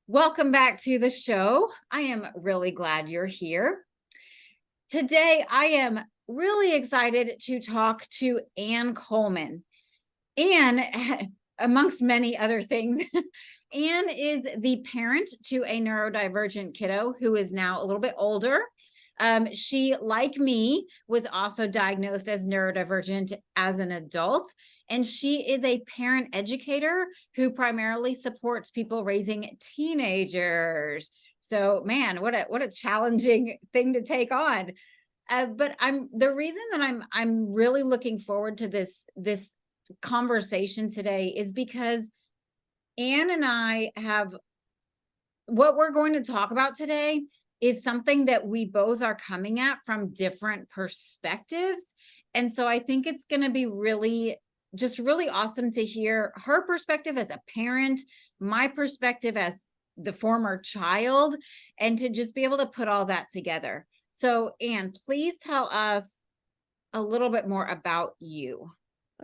Welcome back to the show. I am really glad you're here. Today, I am really excited to talk to Ann Coleman. Ann, amongst many other things, Ann is the parent to a neurodivergent kiddo who is now a little bit older. She, like me, was also diagnosed as neurodivergent as an adult. And she is a parent educator who primarily supports people raising teenagers. So, man, what a challenging thing to take on. But I'm the reason that I'm really looking forward to this conversation today is because Ann and I have what we're going to talk about today is something that we both are coming at from different perspectives. And so I think it's going to be really awesome to hear her perspective as a parent, my perspective as the former child, and to just be able to put all that together. So, Ann, please tell us a little bit more about you.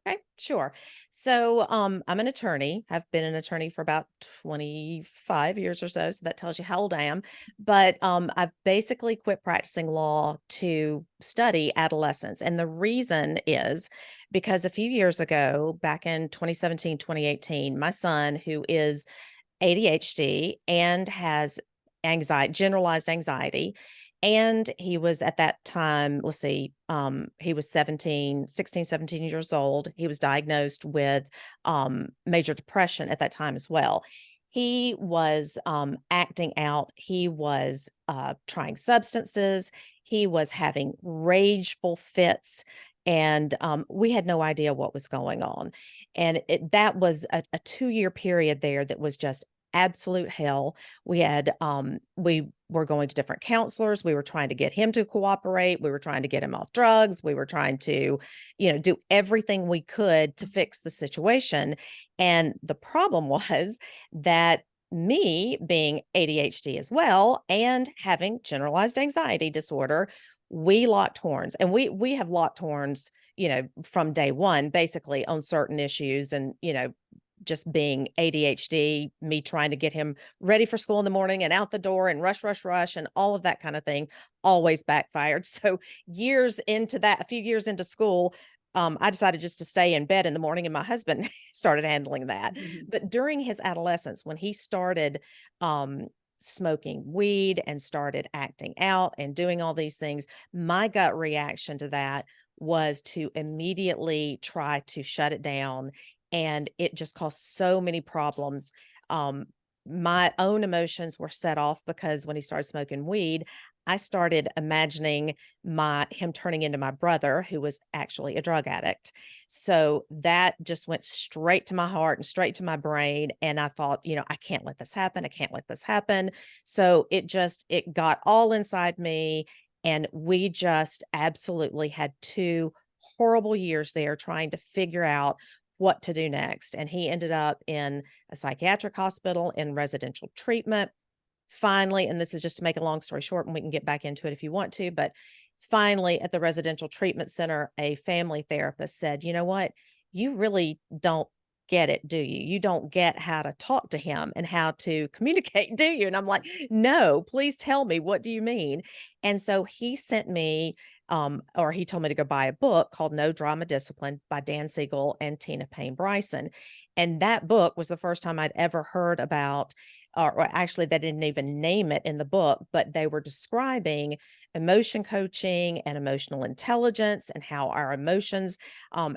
Okay, sure. So, I'm an attorney. I've been an attorney for about 25 years or so. So that tells you how old I am. But I've basically quit practicing law to study adolescence. And the reason is because a few years ago, back in 2017, 2018, my son, who is ADHD and has generalized anxiety. And he was at that time, let's see, he was 17 years old. He was diagnosed with major depression at that time as well. He was acting out. He was trying substances. He was having rageful fits. And we had no idea what was going on. And that was a 2 year period there that was just absolute hell. We were going to different counselors. We were trying to get him to cooperate. We were trying to get him off drugs. We were trying to, do everything we could to fix the situation. And the problem was that me being ADHD as well and having generalized anxiety disorder, we locked horns, and we have locked horns, from day one, basically on certain issues. And, just being ADHD, me trying to get him ready for school in the morning and out the door and rush, rush, rush, and all of that kind of thing always backfired. So years into that, a few years into school, I decided just to stay in bed in the morning, and my husband started handling that. Mhm. But during his adolescence, when he started smoking weed and started acting out and doing all these things, my gut reaction to that was to immediately try to shut it down, and it just caused so many problems. Um, my own emotions were set off because when he started smoking weed, I started imagining my him turning into my brother, who was actually a drug addict. So that just went straight to my heart and straight to my brain. And I thought, I can't let this happen. I can't let this happen. So it got all inside me. And we just absolutely had 2 horrible years there trying to figure out what to do next. And he ended up in a psychiatric hospital in residential treatment. Finally, and this is just to make a long story short, and we can get back into it if you want to, but finally at the residential treatment center, a family therapist said, "You know what? You really don't get it, do you? You don't get how to talk to him and how to communicate, do you?" And I'm like, "No, please tell me, what do you mean?" And so he sent me or he told me to go buy a book called No Drama Discipline by Dan Siegel and Tina Payne Bryson. And that book was the first time I'd ever heard about, or actually, they didn't even name it in the book, but they were describing emotion coaching and emotional intelligence and how our emotions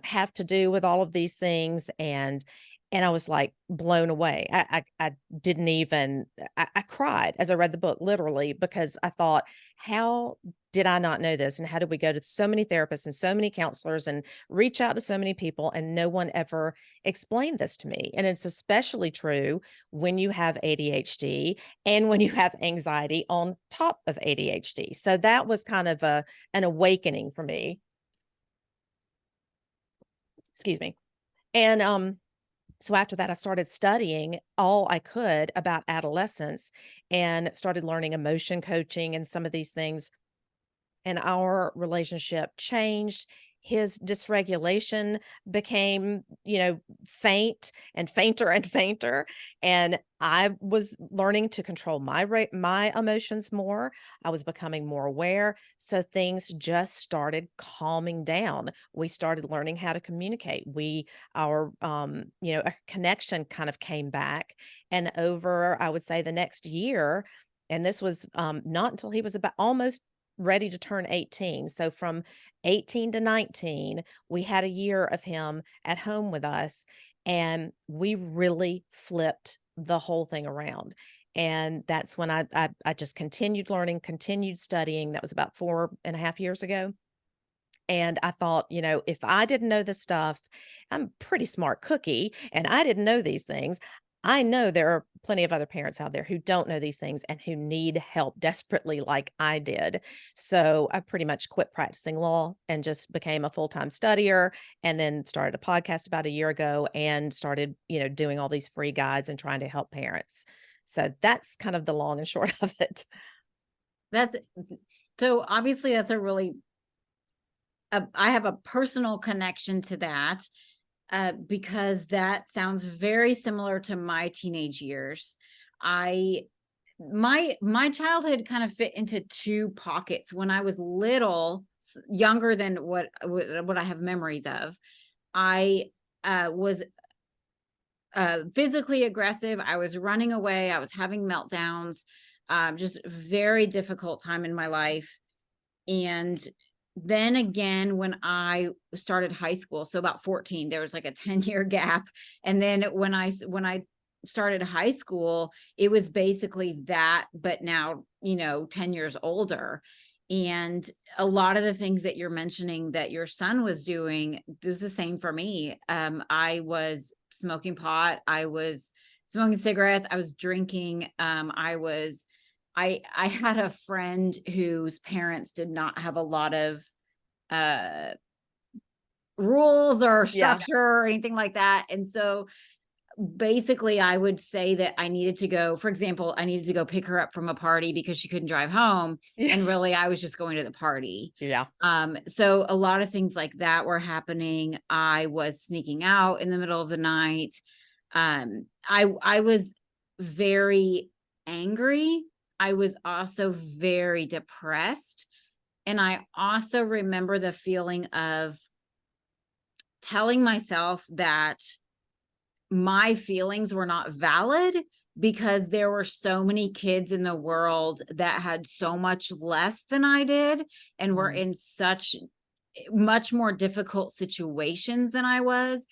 have to do with all of these things. And I was like blown away. I didn't even I cried as I read the book, literally, because I thought, how did I not know this? And how did we go to so many therapists and so many counselors and reach out to so many people, and no one ever explained this to me? And it's especially true when you have ADHD and when you have anxiety on top of ADHD. So that was kind of an awakening for me. Excuse me. And so after that, I started studying all I could about adolescence and started learning emotion coaching and some of these things. And our relationship changed. his dysregulation became, faint and fainter and fainter. And I was learning to control my emotions more. I was becoming more aware. So things just started calming down. We started learning how to communicate. A connection kind of came back. And over, I would say, the next year, and this was not until he was about almost ready to turn 18. So from 18 to 19, we had a year of him at home with us, and we really flipped the whole thing around. And that's when I just continued learning, continued studying. That was about 4.5 years ago. And I thought, if I didn't know this stuff, I'm a pretty smart cookie, and I didn't know these things. I know there are plenty of other parents out there who don't know these things and who need help desperately, like I did. So I pretty much quit practicing law and just became a full time studier, and then started a podcast about a year ago and started, doing all these free guides and trying to help parents. So that's kind of the long and short of it. That's so obviously that's a really I have a personal connection to that, because that sounds very similar to my teenage years. I my childhood kind of fit into two pockets. When I was little, younger than what I have memories of, I was physically aggressive. I was running away. I was having meltdowns. Just very difficult time in my life. And then again, when I started high school, so about 14, there was like a 10-year gap. And then when I started high school, it was basically that, but now, 10 years older. And a lot of the things that you're mentioning that your son was doing, it was the same for me. I was smoking pot, I was smoking cigarettes, I was drinking, I had a friend whose parents did not have a lot of uh rules or Yeah. structure or anything like that. And so basically I would say that I needed to go, for example, I needed to go pick her up from a party because she couldn't drive home. Yeah. And really I was just going to the party. Yeah. So a lot of things like that were happening. I was sneaking out in the middle of the night. I was very angry. I was also very depressed. And I also remember the feeling of telling myself that my feelings were not valid because there were so many kids in the world that had so much less than I did and were Mhm. in such much more difficult situations than I was.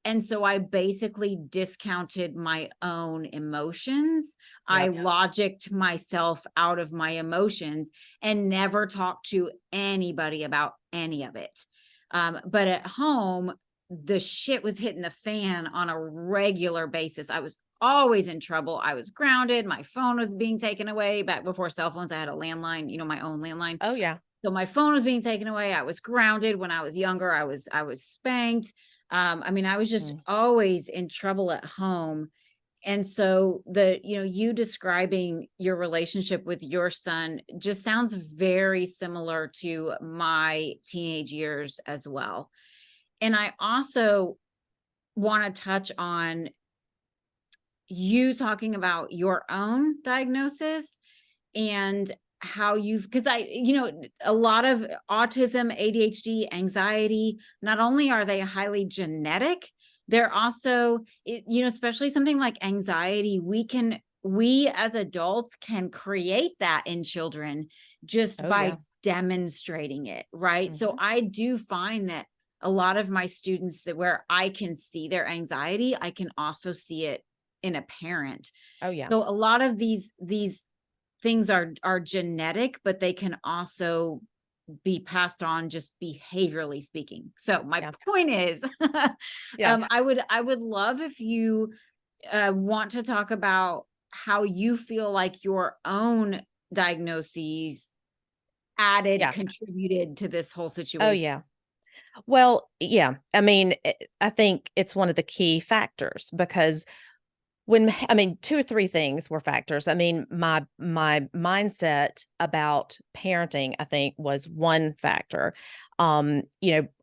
And so I basically discounted my own emotions. I Yep. logicked myself out of my emotions and never talked to anybody about any of it. But at home, the shit was hitting the fan on a regular basis. I was always in trouble. I was grounded. My phone was being taken away. Back before cell phones, I had a landline, my own landline. Oh, yeah. So my phone was being taken away. I was grounded. When I was younger, I was spanked. I was just Mm. always in trouble at home. And so you describing your relationship with your son just sounds very similar to my teenage years as well. And I also want to touch on you talking about your own diagnosis and how you've, because a lot of autism, ADHD, anxiety, not only are they highly genetic, they're also, especially something like anxiety, we as adults can create that in children just Oh, by yeah. demonstrating it, right? So Mhm. I do find that a lot of my students, that where I can see their anxiety, I can also see it in a parent. Oh, yeah. So a lot of these things are genetic, but they can also be passed on just behaviorally speaking. So my Yeah. point is, Yeah. I would love if you want to talk about how you feel like your own diagnoses added, Yeah. contributed to this whole Oh, situation. yeah. Well, yeah. I mean, I think it's one of the key factors because I mean, 2 or 3 things were factors. I mean, my mindset about parenting, I think, was one factor.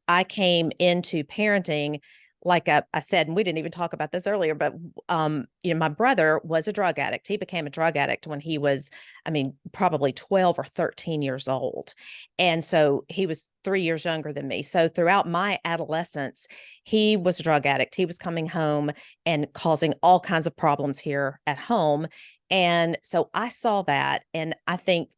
I came into parenting, like I said, and we didn't even talk about this earlier, but my brother was a drug addict. He became a drug addict when he was, I mean, probably 12 or 13 years old. And so he was 3 years younger than me. So throughout my adolescence, he was a drug addict. He was coming home and causing all kinds of problems here at home. And so I saw that. And I think,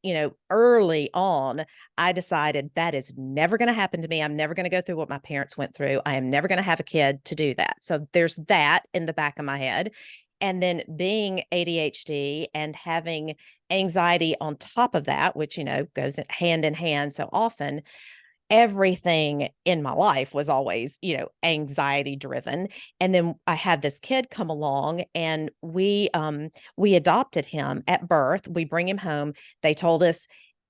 early on, I decided that is never going to happen to me. I'm never going to go through what my parents went through. I am never going to have a kid to do that. So there's that in the back of my head. And then being ADHD and having anxiety on top of that, which, goes hand in hand so often, everything in my life was always, anxiety driven. And then I had this kid come along, and we adopted him at birth. We bring him home. They told us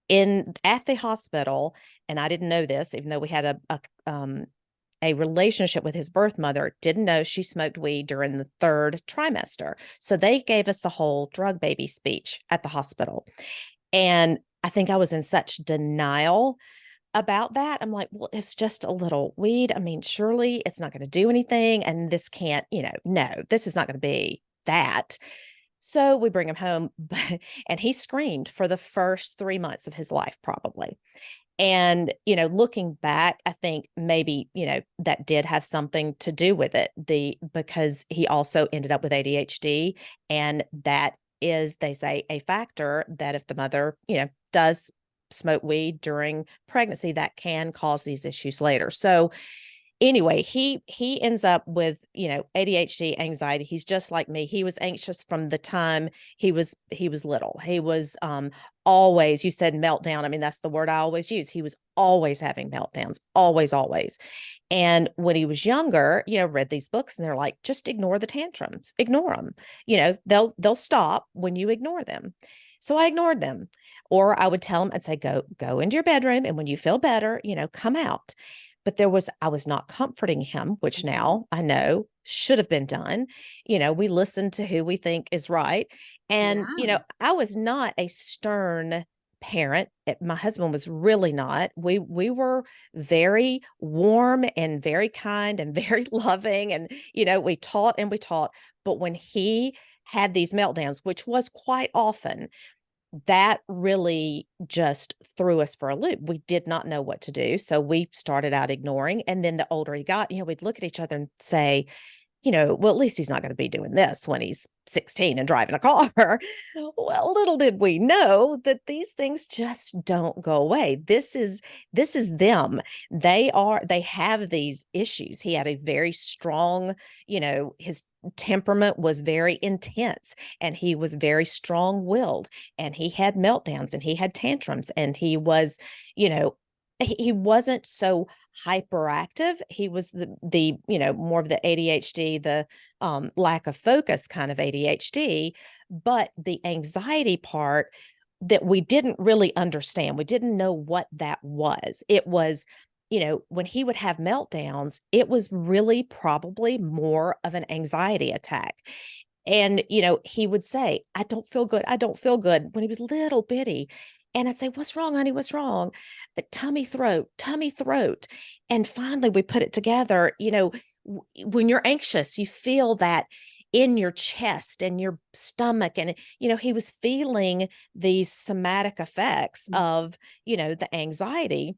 at the hospital, and I didn't know this, even though we had a relationship with his birth mother, didn't know she smoked weed during the third trimester. So they gave us the whole drug baby speech at the hospital. And I think I was in such denial about that. I'm like, well, it's just a little weed. I mean, surely it's not going to do anything. And this can't, no, this is not going to be that. So we bring him home, and he screamed for the first 3 months of his life, probably. And, looking back, I think maybe, that did have something to do with it. Because he also ended up with ADHD. And that is, they say, a factor that if the mother, does smoke weed during pregnancy, that can cause these issues later. So anyway, he ends up with, ADHD, anxiety. He's just like me. He was anxious from the time he was little. He was always, you said meltdown. I mean, that's the word I always use. He was always having meltdowns, always. And when he was younger, read these books, and they're like, just ignore the tantrums, ignore them. They'll stop when you ignore them. So I ignored them. Or I would tell him, I'd say, go into your bedroom, and when you feel better, come out. But I was not comforting him, which now I know should have been done. We listen to who we think is right. And, Yeah. I was not a stern parent. My husband was really not. We were very warm and very kind and very loving. And, we taught and we taught. But when he had these meltdowns, which was quite often, that really just threw us for a loop. We did not know what to do. So we started out ignoring. And then the older he got, we'd look at each other and say, well, at least he's not going to be doing this when he's 16 and driving a car. Well, little did we know that these things just don't go away. This is them. They have these issues. He had a very strong, his temperament was very intense, and he was very strong-willed, and he had meltdowns, and he had tantrums, and he was, he wasn't so hyperactive. He was the more of the ADHD, the lack of focus kind of ADHD, but the anxiety part that we didn't really understand. We didn't know what that was. It was, when he would have meltdowns, it was really probably more of an anxiety attack. And, he would say, I don't feel good. I don't feel good, when he was little bitty. And I'd say, what's wrong, honey? What's wrong? Tummy throat, tummy throat. And finally we put it together. When you're anxious, you feel that in your chest and your stomach. And, he was feeling these somatic effects of, the anxiety,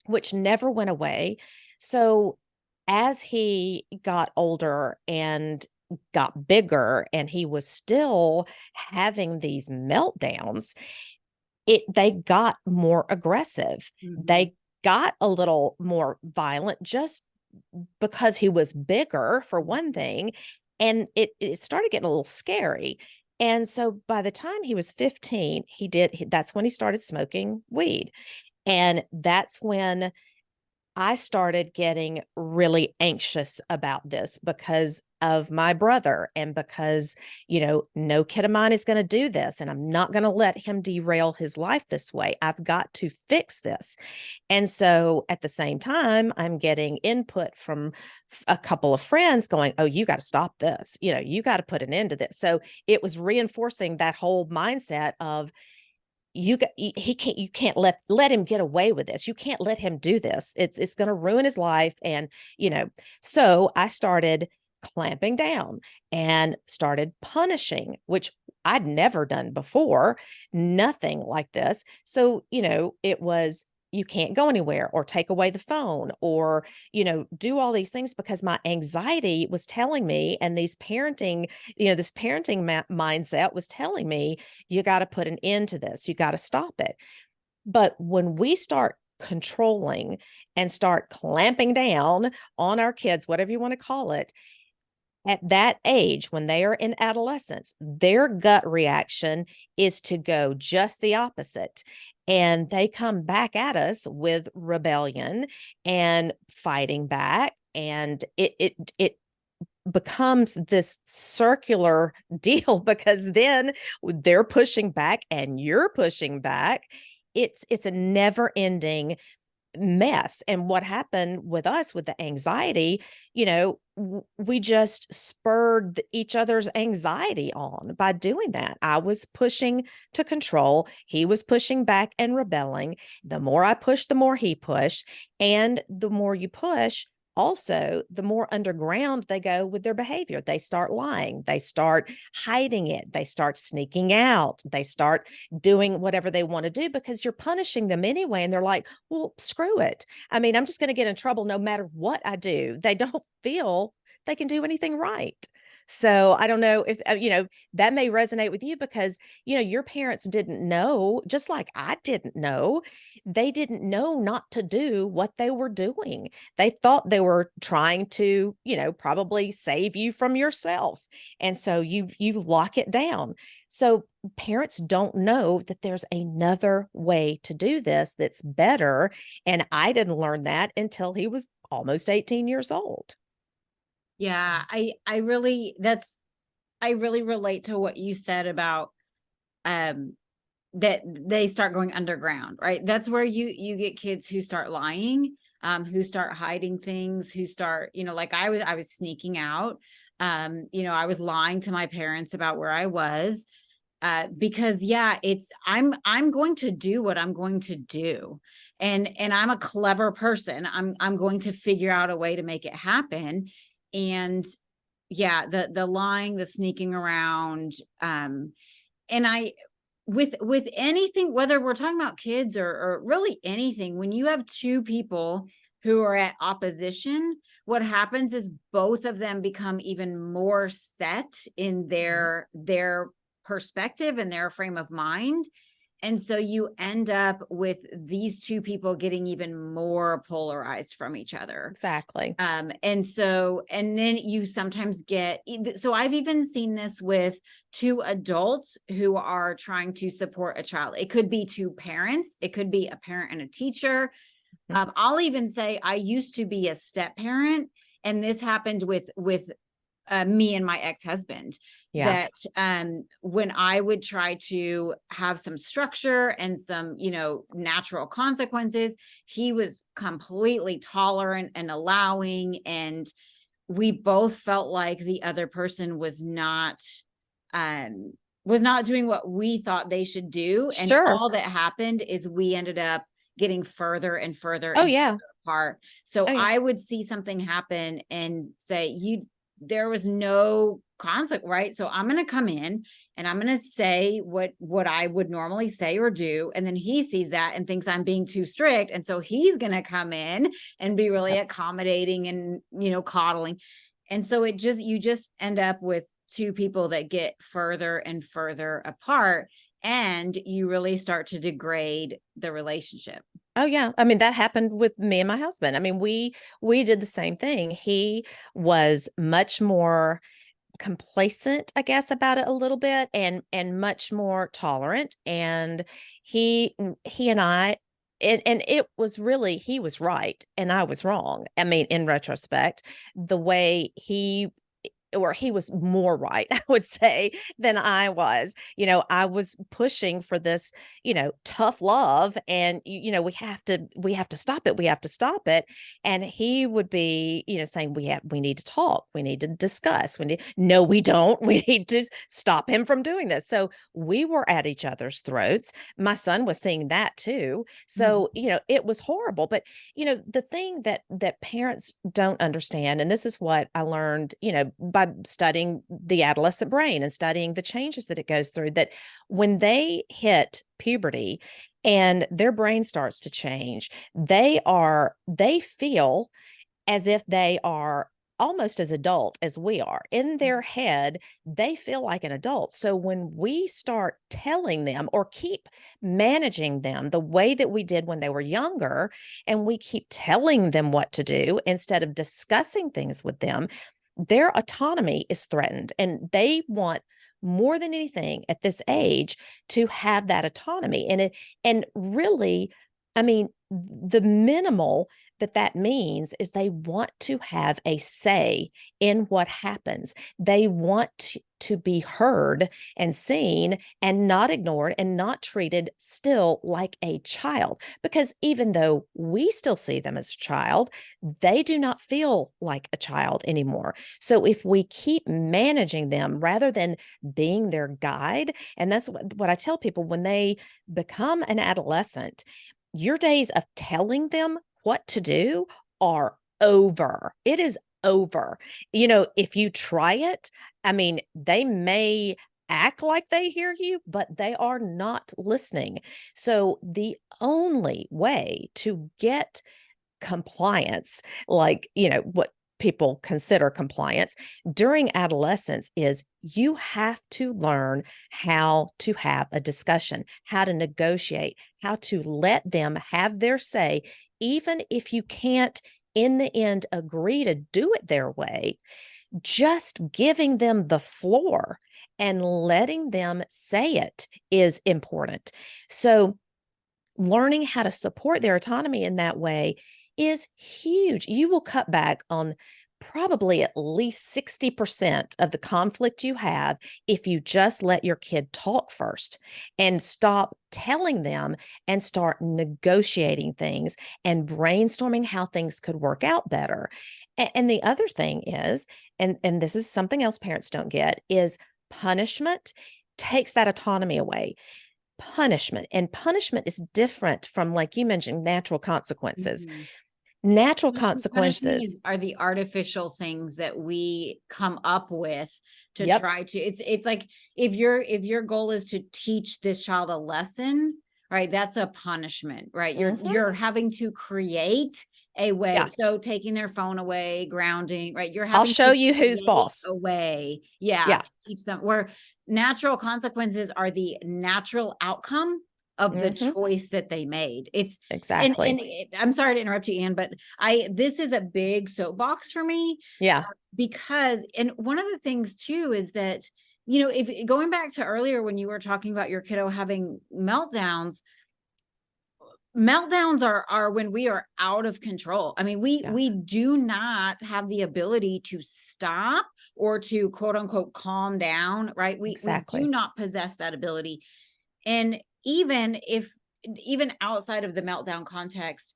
which never went away. So as he got older and got bigger, and he was still having these meltdowns, they got more aggressive. Mhm. They got a little more violent, just because he was bigger, for one thing. And it started getting a little scary. And so by the time he was 15, that's when he started smoking weed. And that's when I started getting really anxious about this, because of my brother, and because, no kid of mine is going to do this, and I'm not going to let him derail his life this way. I've got to fix this. And so at the same time, I'm getting input from a couple of friends going, oh, you got to stop this. You got to put an end to this. So it was reinforcing that whole mindset of, you can't let him get away with this. You can't let him do this. It's going to ruin his life. And, so I started clamping down and started punishing, which I'd never done before, nothing like this. So, it was, you can't go anywhere, or take away the phone, or, do all these things, because my anxiety was telling me, and this parenting mindset was telling me, you got to put an end to this. You got to stop it. But when we start controlling and start clamping down on our kids, whatever you want to call it, at that age, when they are in adolescence, their gut reaction is to go just the opposite. And they come back at us with rebellion and fighting back. And it becomes this circular deal, because then they're pushing back and you're pushing back. It's a never ending mess. And what happened with us with the anxiety, we just spurred each other's anxiety on by doing that. I was pushing to control, he was pushing back and rebelling. The more I pushed, the more he pushed. And the more you push, also, the more underground they go with their behavior. They start lying, they start hiding it, they start sneaking out, they start doing whatever they want to do, because you're punishing them anyway. And they're like, well, screw it. I mean, I'm just going to get in trouble no matter what I do. They don't feel they can do anything right. So I don't know if, that may resonate with you, because, your parents didn't know, just like I didn't know. They didn't know not to do what they were doing. They thought they were trying to, probably save you from yourself. And so you lock it down. So parents don't know that there's another way to do this that's better. And I didn't learn that until he was almost 18 years old. Yeah, I really relate to what you said about um that they start going underground, right? That's where you get kids who start lying, who start hiding things, who start, like I was sneaking out. I was lying to my parents about where I was, because yeah, I'm going to do what I'm going to do. And I'm a clever person. I'm going to figure out a way to make it happen. And yeah, the lying, the sneaking around, and I with anything, whether we're talking about kids or really anything, when you have two people who are at opposition, what happens is both of them become even more set in their perspective and their frame of mind. And so you end up with these two people getting even more polarized from each other. Exactly. And then you sometimes get, so I've even seen this with two adults who are trying to support a child. It could be two parents, it could be a parent and a teacher. I'll even say I used to be a step parent, and this happened with me and my ex-husband. Yeah. That when I would try to have some structure and some, natural consequences, he was completely tolerant and allowing. And we both felt like the other person was not doing what we thought they should do. And Sure. all that happened is we ended up getting further and further Oh, and yeah. further apart. So Oh, yeah. I would see something happen and say, there was no conflict, right? So I'm going to come in and I'm going to say what I would normally say or do. And then he sees that and thinks I'm being too strict. And so he's going to come in and be really Yep. accommodating and, coddling. And so you just end up with two people that get further and further apart, and you really start to degrade the relationship. Oh, yeah. I mean, that happened with me and my husband. I mean, we did the same thing. He was much more complacent, I guess, about it a little bit, and much more tolerant. And he and I, and it was really, he was right and I was wrong. I mean, in retrospect, the way or he was more right, I would say, than I was. I was pushing for this, tough love, and we have to stop it. We have to stop it. And he would be, saying, we need to talk. We need to discuss. No, we don't. We need to stop him from doing this. So we were at each other's throats. My son was seeing that too. Mhm. So, it was horrible. But, the thing that parents don't understand, and this is what I learned, by studying the adolescent brain and studying the changes that it goes through, that when they hit puberty and their brain starts to change, they feel as if they are almost as adult as we are. In their head, they feel like an adult. So when we start telling them or keep managing them the way that we did when they were younger, and we keep telling them what to do instead of discussing things with them, their autonomy is threatened. And they want more than anything at this age to have that autonomy. And really, I mean, the minimal that means is they want to have a say in what happens. They want to be heard and seen and not ignored and not treated still like a child. Because even though we still see them as a child, they do not feel like a child anymore. So if we keep managing them rather than being their guide, and that's what I tell people when they become an adolescent, your days of telling them what to do are over. It is over. If you try it, I mean, they may act like they hear you, but they are not listening. So the only way to get compliance, like, what people consider compliance during adolescence, is you have to learn how to have a discussion, how to negotiate, how to let them have their say, even if you can't in the end agree to do it their way. Just giving them the floor and letting them say it is important. So learning how to support their autonomy in that way is huge. You will cut back on probably at least 60% of the conflict you have if you just let your kid talk first and stop telling them and start negotiating things and brainstorming how things could work out better. And the other thing is, and this is something else parents don't get, is punishment takes that autonomy away. Punishment is different from, like you mentioned, natural consequences. Mhm. Natural Punishment consequences. are the artificial things that we come up with to Yep. try to, it's like, if your goal is to teach this child a lesson, right, that's a punishment, right? you're Hmm. you're having to create a way, Yeah. so taking their phone away, grounding, right, you're I'll having show to you who's create boss. a way, yeah, Yeah. to teach them, where natural consequences are the natural outcome of the Hmm. choice that they made. It's and Exactly. I'm sorry to interrupt you, Ann, but this is a big soapbox for me, Yeah. because, and one of the things too is that, if going back to earlier when you were talking about your kiddo having meltdowns are when we are out of control. I mean, we Yeah. we do not have the ability to stop or to quote unquote calm down, right? We do Exactly. not possess that ability. And even outside of the meltdown context,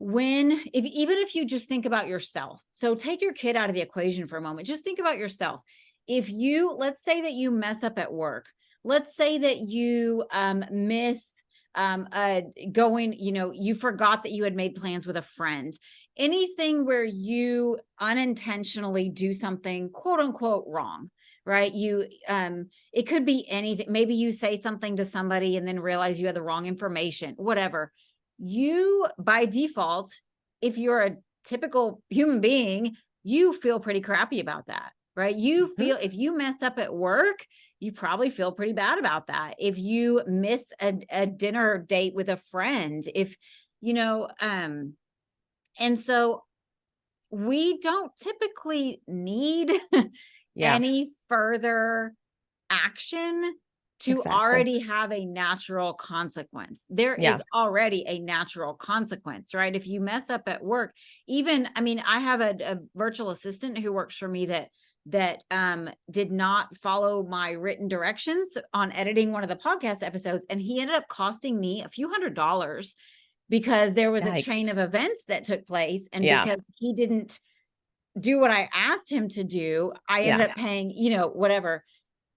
even if you just think about yourself, so take your kid out of the equation for a moment, just think about yourself. If you, let's say that you mess up at work, let's say that you miss going, you forgot that you had made plans with a friend, anything where you unintentionally do something quote unquote wrong, right? It could be anything. Maybe you say something to somebody and then realize you had the wrong information, whatever. You, by default, if you're a typical human being, you feel pretty crappy about that, right? You Hmm. feel, if you mess up at work, you probably feel pretty bad about that. If you miss a dinner date with a friend, if you know and so we don't typically need Yeah. any further action to Exactly. already have a natural consequence. There Yeah. is already a natural consequence, right? If you mess up at work, even, I mean, I have a virtual assistant who works for me that that did not follow my written directions on editing one of the podcast episodes, and he ended up costing me a few $100s because there was a chain of Yikes. events that took place, and Yeah. because he didn't do what I asked him to do, I ended Yeah. up paying, whatever.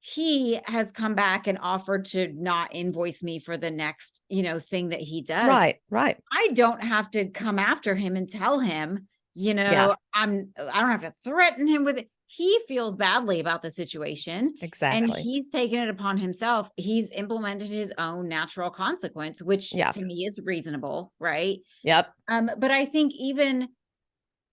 He has come back and offered to not invoice me for the next, thing that he does. Right. Right. I don't have to come after him and tell him, Yeah. I don't have to threaten him with it. He feels badly about the situation, and Exactly. he's taken it upon himself. He's implemented his own natural consequence, which Yeah. to me is reasonable, right? Yep. But I think even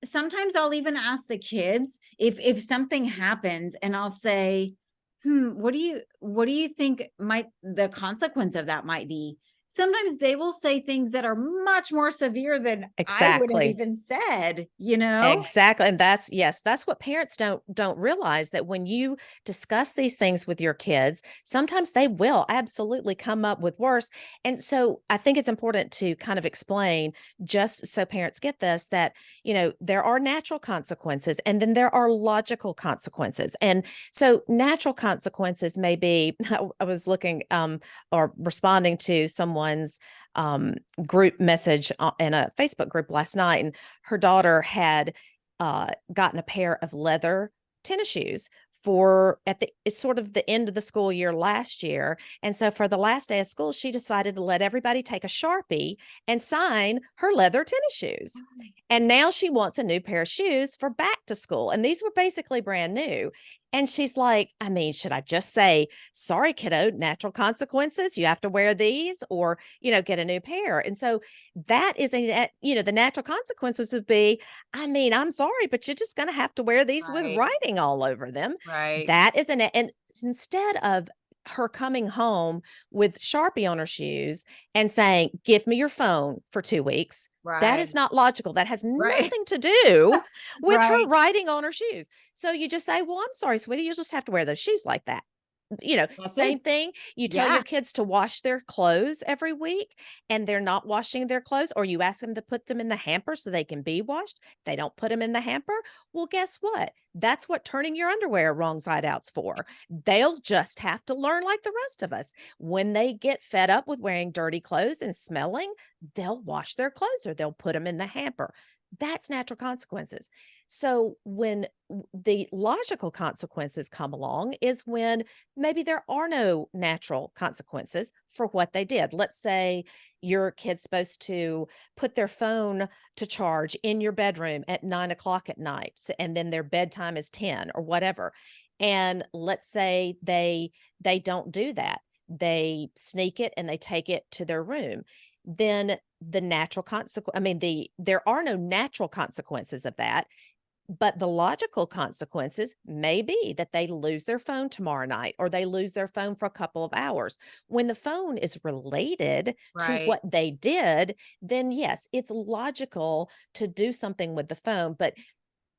sometimes I'll even ask the kids if something happens, and I'll say, what do you think might the consequence of that might be? Sometimes they will say things that are much more severe than I would have Exactly. even said. Exactly. And that's what parents don't realize, that when you discuss these things with your kids, sometimes they will absolutely come up with worse. And so I think it's important to kind of explain, just so parents get this, that, there are natural consequences and then there are logical consequences. And so natural consequences may be, I was looking or responding to someone's group message in a Facebook group last night, and her daughter had gotten a pair of leather tennis shoes it's sort of the end of the school year last year. And so for the last day of school, she decided to let everybody take a Sharpie and sign her leather tennis shoes. And now she wants a new pair of shoes for back to school. And these were basically brand new. And she's like, I mean, should I just say, sorry, kiddo, natural consequences, you have to wear these, or, get a new pair? And so that is the natural consequences would be, I mean, I'm sorry, but you're just going to have to wear these with Right, writing all over them. right, That is and instead of her coming home with Sharpie on her shoes and saying, give me your phone for 2 weeks, that is right, not logical. That has right, nothing to do with her right. writing on her shoes. So you just say, well, I'm sorry, sweetie, you just have to wear those shoes like that. That's Same it. thing. You tell Yeah, your kids to wash their clothes every week and they're not washing their clothes, or you ask them to put them in the hamper so they can be washed. They don't put them in the hamper. Well, guess what? That's what turning your underwear wrong side out's for. They'll just have to learn like the rest of us. When they get fed up with wearing dirty clothes and smelling, they'll wash their clothes or they'll put them in the hamper. That's natural consequences. So when the logical consequences come along is when maybe there are no natural consequences for what they did. Let's say your kid's supposed to put their phone to charge in your bedroom at 9 o'clock at night, and then their bedtime is 10 or whatever. And let's say they don't do that. They sneak it and they take it to their room. Then the natural consequence, I mean, there are no natural consequences of that, but the logical consequences may be that they lose their phone tomorrow night or they lose their phone for a couple of hours. When the phone is related to right. what they did, then yes, it's logical to do something with the phone.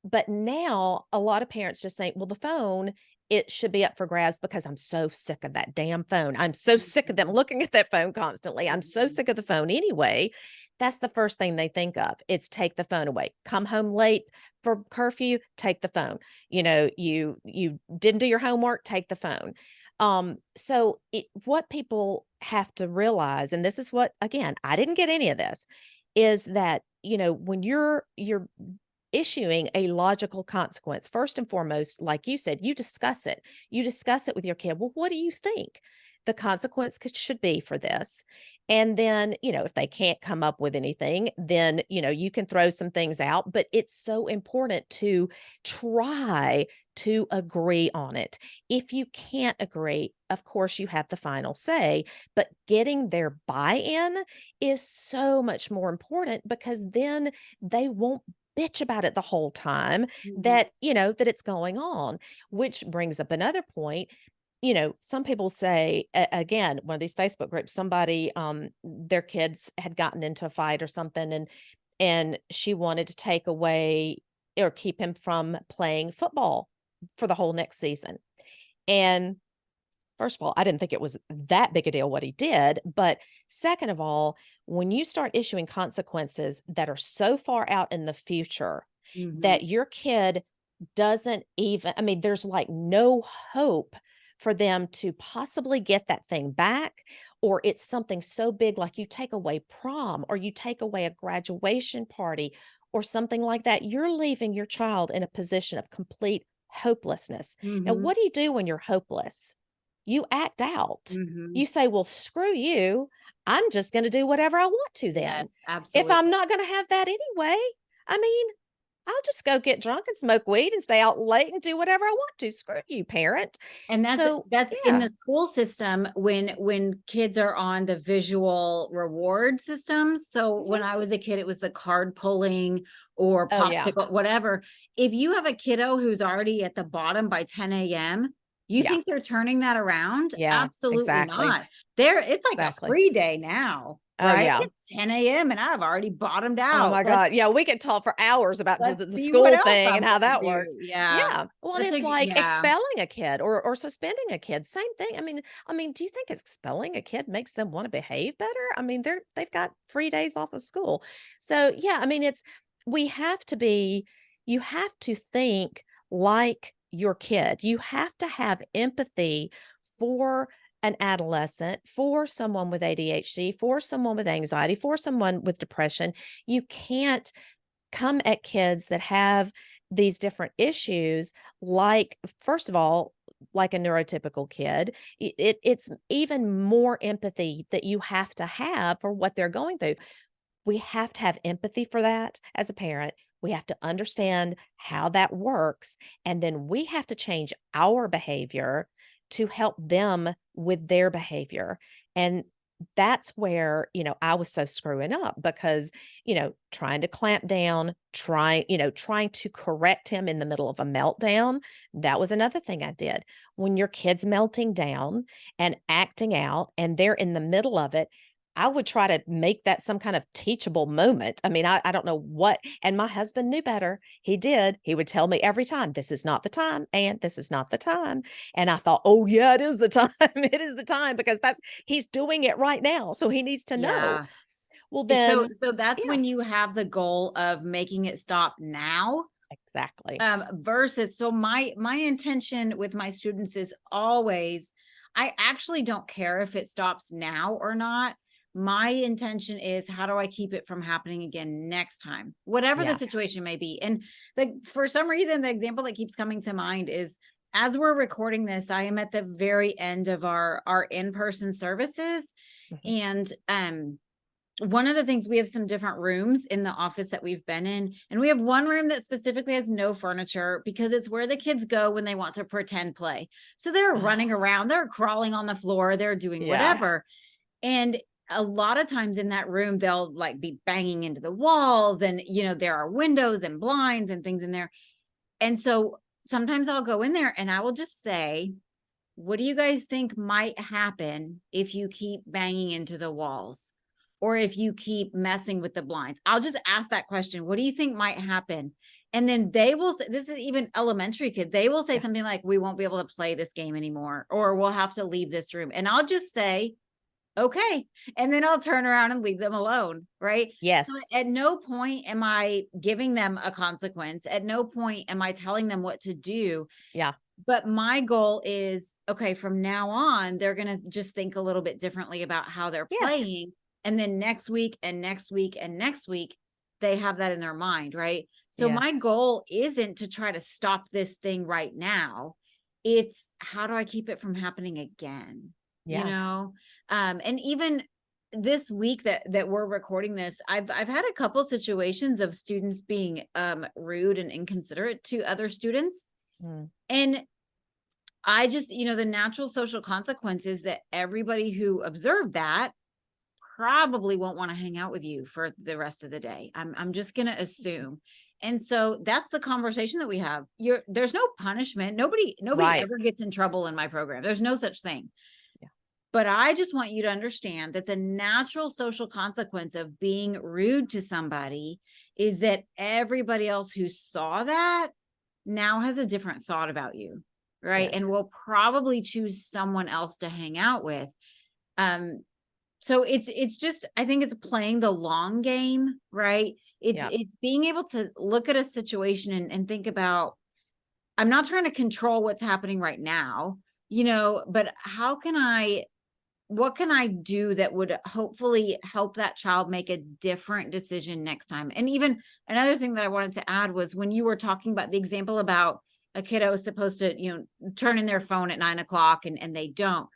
But now a lot of parents just think, well, the phone, it should be up for grabs because I'm so sick of that damn phone. I'm so sick of them Mhm, looking at that phone constantly. I'm so mhm. sick of the phone anyway. That's the first thing they think of. It's take the phone away. Come home late for curfew, take the phone. You didn't do your homework, take the phone. What people have to realize, and this is what, again, I didn't get any of this, is that, when you're issuing a logical consequence, first and foremost, like you said, you discuss it. You discuss it with your kid. Well, what do you think the consequence should be for this? And then, if they can't come up with anything, then, you can throw some things out. But it's so important to try to agree on it. If you can't agree, of course, you have the final say, but getting their buy in is so much more important, because then they won't bitch about it the whole time Mhm. that it's going on. Which brings up another point. Some people say, again, one of these Facebook groups, somebody, their kids had gotten into a fight or something, and she wanted to take away or keep him from playing football for the whole next season. And first of all, I didn't think it was that big a deal what he did. But second of all, when you start issuing consequences that are so far out in the future Mhm. that your kid doesn't even, I mean, there's like no hope for them to possibly get that thing back, or it's something so big like you take away prom or you take away a graduation party or something like that. You're leaving your child in a position of complete hopelessness. Now, Mhm. what do you do when you're hopeless? You act out. Mhm. You say, "Well, screw you. I'm just going to do whatever I want to then. Yes, If I'm absolutely. not going to have that anyway, I mean, I'll just go get drunk and smoke weed and stay out late and do whatever I want to. Screw you, parent." And So, that's in yeah. the school system when kids are on the visual reward systems. So when Mhm. I was a kid, it was the card pulling or Oh, yeah. popsicle, whatever. If you have a kiddo who's already at the bottom by 10 a.m., you Yeah. think they're turning that around? Yeah. Absolutely Exactly. not. It's like a Exactly. free day now, Oh, right? yeah. It's 10 a.m. and I've already bottomed Oh out. my god, yeah, we could talk for hours about Let's the see what school else thing I'm and how gonna that do. works. Yeah. Yeah, well, and That's it's a like yeah. expelling a kid or suspending a kid, same thing. I mean, do you think expelling a kid makes them wanna behave better? I mean, they've got free days off of school. So, yeah, I mean, it's we have to be you have to think like your kid. You have to have empathy for an adolescent, for someone with ADHD, for someone with anxiety, for someone with depression. You can't come at kids that have these different issues like, first of all, like a neurotypical kid. It's even more empathy that you have to have for what they're going through. We have to have empathy for that as a parent. We have to understand how that works. And then we have to change our behavior to help them with their behavior. And that's where, I was so screwing up because, trying to clamp down, trying to correct him in the middle of a meltdown. That was another thing I did. When your kid's melting down and acting out and they're in the middle of it, I would try to make that some kind of teachable moment. I mean, I don't know what, and my husband knew better. He did. He would tell me every time, "This is not the time, and this is not the time." And I thought, "Oh, yeah, it is the time. It is the time because that's he's doing it right now, so he needs to know." Yeah. Well, So then that's yeah, when you have the goal of making it stop now, exactly. versus so my intention with my students is always I actually don't care if it stops now or not. My intention is how do I keep it from happening again next time, whatever the Yeah. situation may be. And for some reason, the example that keeps coming to mind is as we're recording this, I am at the very end of our in-person services. Mhm. And one of the things we have some different rooms in the office that we've been in, and we have one room that specifically has no furniture because it's where the kids go when they want to pretend play. So they're running Oh, around, they're crawling on the floor, they're doing yeah. whatever. And a lot of times in that room they'll like be banging into the walls, and there are windows and blinds and things in there. And so sometimes I'll go in there and I will just say, what do you guys think might happen if you keep banging into the walls or if you keep messing with the blinds? I'll just ask that question. What do you think might happen? And then they will say, this is even elementary kid, they will say Yeah. something like, we won't be able to play this game anymore, or we'll have to leave this room. And I'll just say, okay. And then I'll turn around and leave them alone. Right. So Yes. at no point am I giving them a consequence. At no point am I telling them what to do. Yeah. But my goal is, okay, from now on, they're going to just think a little bit differently about how they're Yes. playing. And then next week and next week and next week, they have that in their mind, right? So my Yes. goal isn't to try to stop this thing right now. It's how do I keep it from happening again? You Yeah. know? And even this week that we're recording this, I've had a couple situations of students being rude and inconsiderate to other students. Mm. And I just, the natural social consequences that everybody who observed that probably won't want to hang out with you for the rest of the day. I'm just going to assume. And so that's the conversation that we have. There's no punishment. Nobody Right. ever gets in trouble in my program. There's no such thing. Yeah. But I just want you to understand that the natural social consequence of being rude to somebody is that everybody else who saw that now has a different thought about you, right? And Yes. will probably choose someone else to hang out with. Um, so it's just I think it's playing the long game, right? It's Yeah. it's being able to look at a situation and think about I'm not trying to control what's happening right now, but what can I do that would hopefully help that child make a different decision next time? And even another thing that I wanted to add was when you were talking about the example about a kiddo is supposed to, turn in their phone at 9 o'clock and they don't.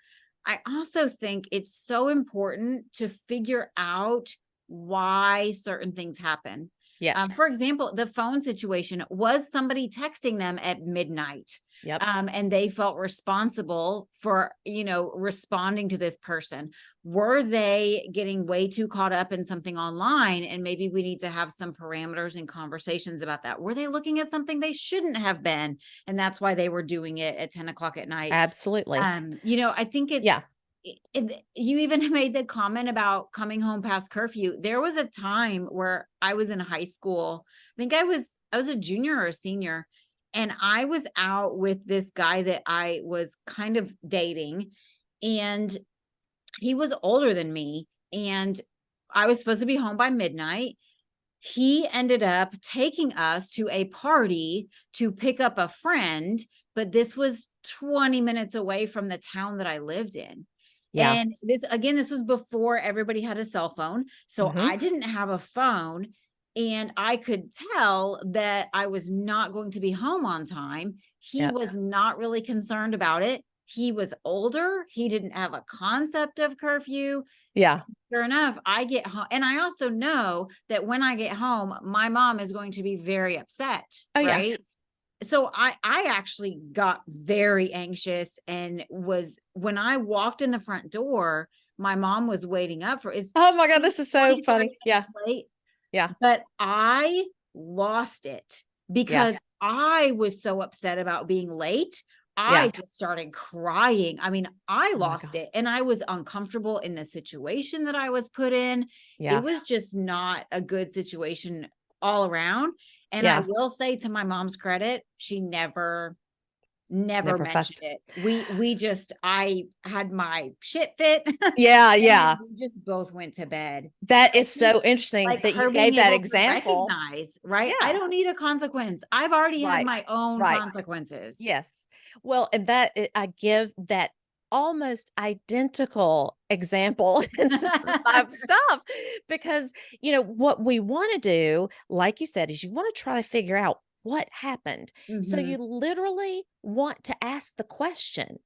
I also think it's so important to figure out why certain things happen. For Yes. example, the phone situation, was somebody texting them at midnight? Yep. And they felt responsible for, responding to this person. Were they getting way too caught up in something online? And maybe we need to have some parameters and conversations about that. Were they looking at something they shouldn't have been? And that's why they were doing it at 10 o'clock at night. Absolutely. I think Yeah. you even made the comment about coming home past curfew. There was a time where I was in high school. I think I was a junior or a senior, and I was out with this guy that I was kind of dating, and he was older than me, and I was supposed to be home by midnight. He ended up taking us to a party to pick up a friend, but this was 20 minutes away from the town that I lived in. Yeah. And this was before everybody had a cell phone. So Hmm. I didn't have a phone, and I could tell that I was not going to be home on time. He Yep. was not really concerned about it. He was older. He didn't have a concept of curfew. Yeah. Sure enough, I get home, and I also know that when I get home, my mom is going to be very upset, Oh, yeah. right? So I actually got very anxious, and was when I walked in the front door, my mom was waiting up for is Oh my God, this is so 20, 30 funny. Yeah. minutes late, Yeah. but I lost it Yeah. because I was so upset about being late. I Yeah. just started crying. I mean, I Oh my lost God. it, and I was uncomfortable in the situation that I was put in. It Yeah. was just not a good situation all around. And I Yeah. will say, to my mom's credit, she never Never mentioned fussed. it. We just I had my shit fit, Yeah. and Yeah. we just both went to bed. So That I is think, so interesting like, that you her being gave that able to example. recognize, right? I Yeah. don't need a consequence. I've already had Right. my own Right. consequences. Yes. Well, and I give that almost identical example in some of my stuff because, what we want to do, like you said, is you want to try to figure out what happened. So Mhm. you literally want to ask the question,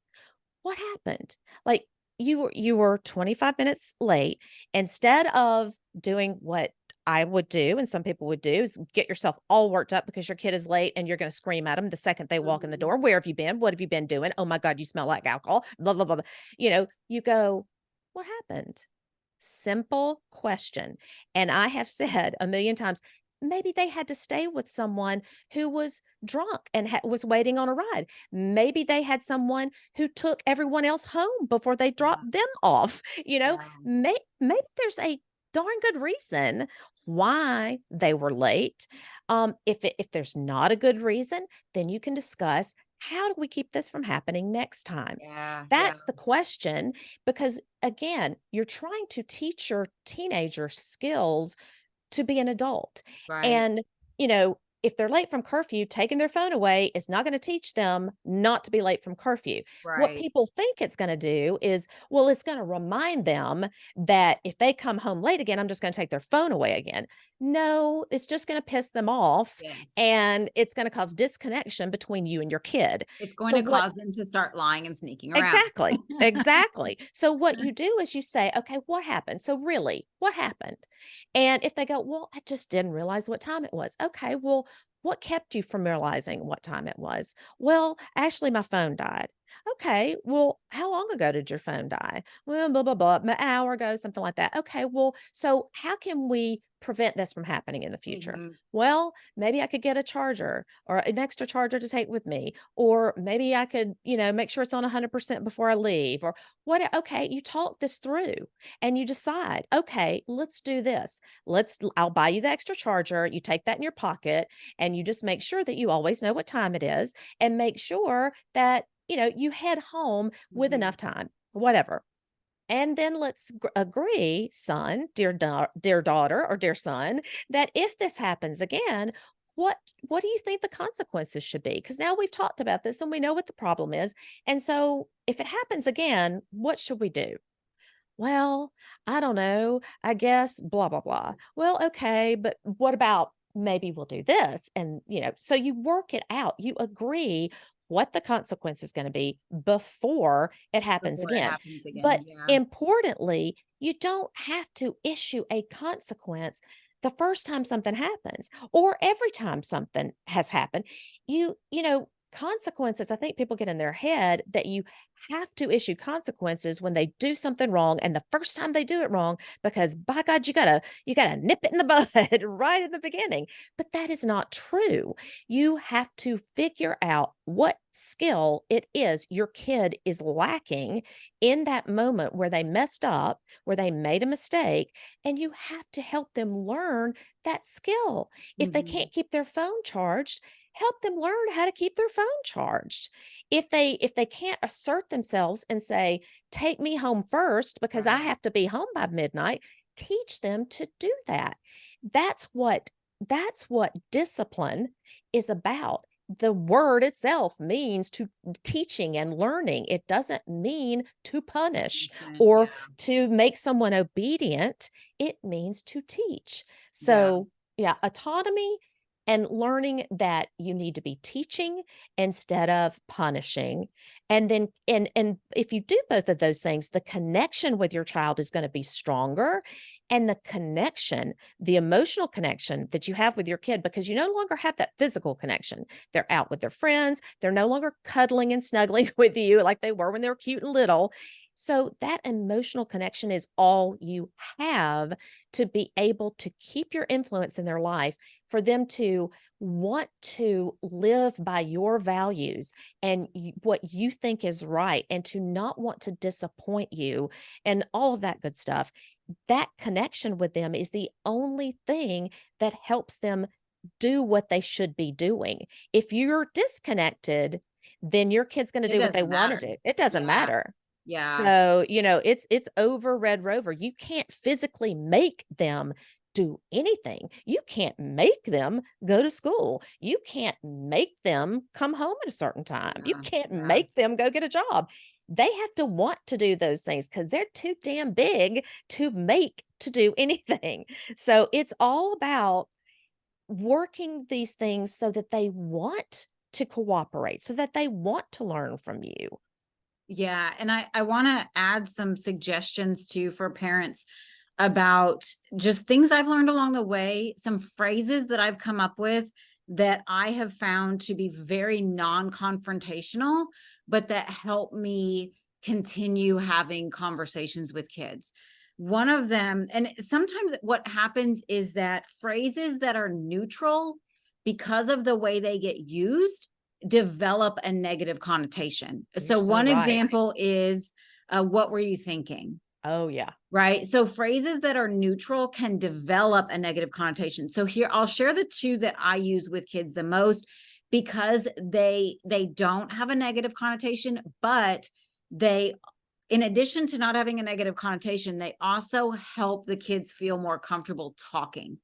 what happened? Like you were 25 minutes late. Instead of doing what I would do and some people would do is get yourself all worked up because your kid is late and you're going to scream at them the second they walk in the Mhm. door. Where have you been? What have you been doing? Oh my God, you smell like alcohol. Blah, blah, blah, blah. You go, what happened? Simple question. And I have said a million times, maybe they had to stay with someone who was drunk and was waiting on a ride. Maybe they had someone who took everyone else home before they Yeah. dropped them off. Yeah. Maybe there's a darn good reason why they were late. If there's not a good reason, then you can discuss how do we keep this from happening next time. Yeah. Yeah. That's the question because again, you're trying to teach your teenager skills to be an adult. Right. And, if they're late from curfew, taking their phone away is not going to teach them not to be late from curfew. What Right. people think it's going to do is, well, it's going to remind them that if they come home late again, I'm just going to take their phone away again. No, it's just going to piss them off Yes. and it's going to cause disconnection between you and your kid. It's going So to what cause them to start lying and sneaking around. Exactly, exactly. So what you do is you say, "Okay, what happened? So really, what happened?" And if they go, "Well, I just didn't realize what time it was." Okay, well, what kept you from realizing what time it was? Well, actually, my phone died. Okay, well, how long ago did your phone die? Well, blah, blah, blah, an hour ago, something like that. Okay, well, so how can we prevent this from happening in the future? Mhm. Well, maybe I could get a charger or an extra charger to take with me, or maybe I could, make sure it's on 100% before I leave, or what. Okay, you talk this through and you decide, okay, let's do this. I'll buy you the extra charger. You take that in your pocket and you just make sure that you always know what time it is and make sure that, you head home with Mhm. enough time, whatever. And then let's agree, son, dear daughter or dear son, that if this happens again, what do you think the consequences should be? Because now we've talked about this and we know what the problem is. And so if it happens again, what should we do? Well, I don't know. I guess blah, blah, blah. Well, okay, but what about maybe we'll do this? And, so you work it out. You agree what the consequence is going to be before it happens Before it again. happens again. But Yeah. importantly, you don't have to issue a consequence the first time something happens or every time something has happened. Consequences, I think people get in their head that you have to issue consequences when they do something wrong and the first time they do it wrong, because by God, you gotta nip it in the bud right in the beginning. But that is not true. You have to figure out what skill it is your kid is lacking in that moment where they messed up, where they made a mistake, and you have to help them learn that skill. If they Mhm. can't keep their phone charged, help them learn how to keep their phone charged. If they can't assert themselves and say, "Take me home first because I Right. have to be home by midnight," teach them to do that. That's what that's what discipline is about. The word itself means to teaching and learning. It doesn't mean to punish Punishment. or Yeah. to make someone obedient. It means to teach. Yeah. So, yeah, autonomy and learning that you need to be teaching instead of punishing. And then and if you do both of those things, the connection with your child is going to be stronger, and the emotional connection that you have with your kid, because you no longer have that physical connection. They're out with their friends, they're no longer cuddling and snuggling with you like they were when they were cute and little. So that emotional connection is all you have to be able to keep your influence in their life, for them to want to live by your values and what you think is right, and to not want to disappoint you and all of that good stuff. That connection with them is the only thing that helps them do what they should be doing. If you're disconnected, then your kid's going to It do what they doesn't want to matter. do. It doesn't Yeah. matter. Yeah. So, it's over Red Rover. You can't physically make them do anything. You can't make them go to school. You can't make them come home at a certain time. You Yeah. can't Yeah. make them go get a job. They have to want to do those things because they're too damn big to make to do anything. So it's all about working these things so that they want to cooperate, so that they want to learn from you. Yeah. And I want to add some suggestions too for parents about just things I've learned along the way, some phrases that I've come up with that I have found to be very non-confrontational, but that help me continue having conversations with kids. One of them, and sometimes what happens is that phrases that are neutral, because of the way they get used, develop a negative connotation. You're So so one right. example is, what were you thinking? Oh, yeah. Right. So phrases that are neutral can develop a negative connotation. So here I'll share the two that I use with kids the most, because they don't have a negative connotation, but they, in addition to not having a negative connotation, they also help the kids feel more comfortable talking.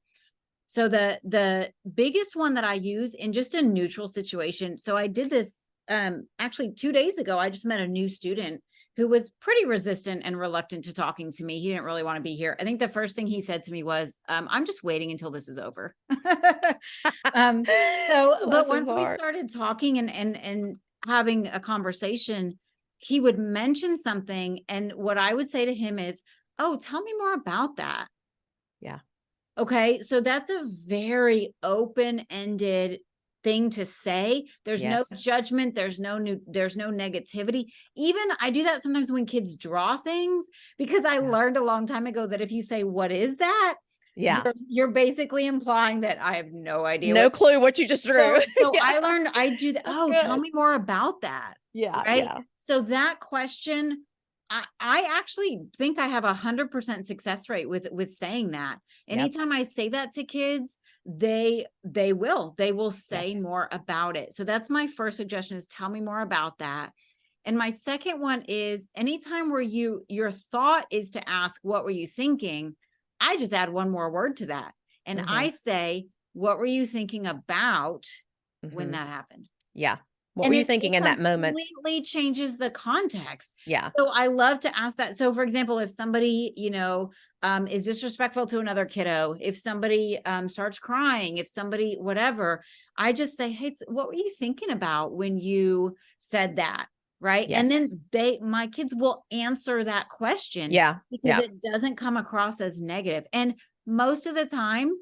So the biggest one that I use in just a neutral situation. So I did this actually 2 days ago. I just met a new student who was pretty resistant and reluctant to talking to me. He didn't really want to be here. I think the first thing he said to me was, "I'm just waiting until this is over." um, but Bless his once we heart. started talking and having a conversation, he would mention something, and what I would say to him is, "Oh, tell me more about that." Yeah. Okay, so that's a very open-ended thing to say. There's no Yes. judgment, there's no negativity. Even I do that sometimes when kids draw things, because I Yeah. learned a long time ago that if you say, "What is that?" Yeah. You're basically implying that I have no idea what. No clue what you just drew. So Yeah. I learned, I do that. That's "Oh, tell good. me more about that." Yeah. Right? Yeah. So that question, I actually think I have 100% success rate with saying that. Yep. Anytime I say that to kids, they will say Yes. more about it. So that's my first suggestion, is tell me more about that. And my second one is, anytime where your thought is to ask, "What were you thinking?" I just add one more word to that. And Mhm. I say, what were you thinking about when Mhm. that happened? Yeah. What were And you it thinking in that moment? completely changes the context. Yeah. So I love to ask that. So for example, if somebody, is disrespectful to another kiddo, if somebody starts crying, if somebody whatever, I just say, "Hey, what were you thinking about when you said that?" Right? And then Yes. my kids will answer that question Yeah. because Yeah. it doesn't come across as negative. And most of the time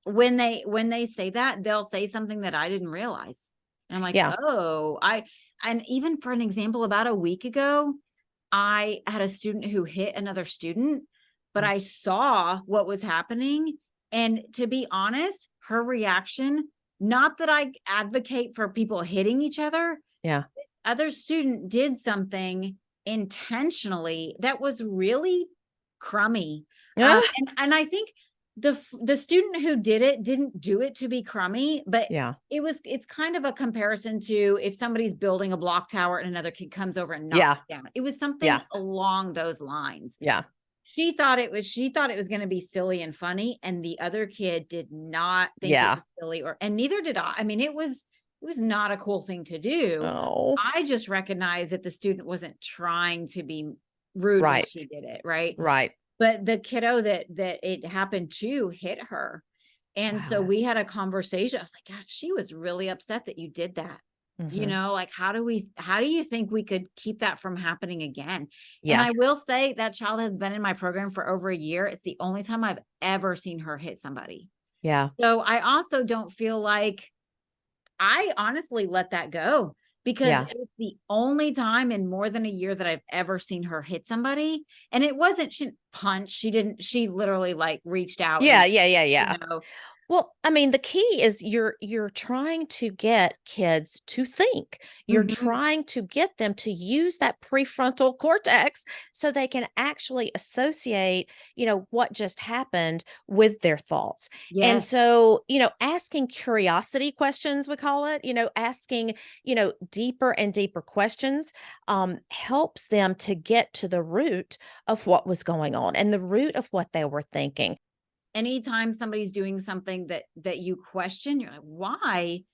when they say that, they'll say something that I didn't realize. And I'm like, Yeah. "Oh, I." And even for an example, about a week ago, I had a student who hit another student, but Mm. I saw what was happening, and to be honest, her reaction, not that I advocate for people hitting each other, Yeah. other student did something intentionally that was really crummy. Ah, And I think the student who did it didn't do it to be crummy, but yeah. it's kind of a comparison to if somebody's building a block tower and another kid comes over and knocks Yeah. it down. It was something Yeah. along those lines. Yeah. She thought it was going to be silly and funny, and the other kid did not think it Yeah. was silly, or and neither did I. I mean, it was not a cool thing to do. Oh. I just recognized that the student wasn't trying to be rude when Right. she did it, right? Right. But the kiddo that it happened to hit her. And so Wow. we had a conversation. I was like, "God, she was really upset that you did that." Mhm. Like, how do you think we could keep that from happening again? And Yeah. I will say that child has been in my program for over a year. It's the only time I've ever seen her hit somebody. Yeah. So I also don't feel like I honestly let that go because Yeah. it's the only time in more than a year that I've ever seen her hit somebody. And it wasn't, she didn't punch. She literally like reached out Yeah. and, Yeah. Yeah. you Yeah. know, Well, I mean, the key is you're trying to get kids to think. You're mhm, trying to get them to use that prefrontal cortex so they can actually associate, what just happened with their thoughts. And yes. so, asking curiosity questions, we call it, asking, deeper and deeper questions helps them to get to the root of what was going on and the root of what they were thinking. Anytime somebody's doing something that you question, you're like, why?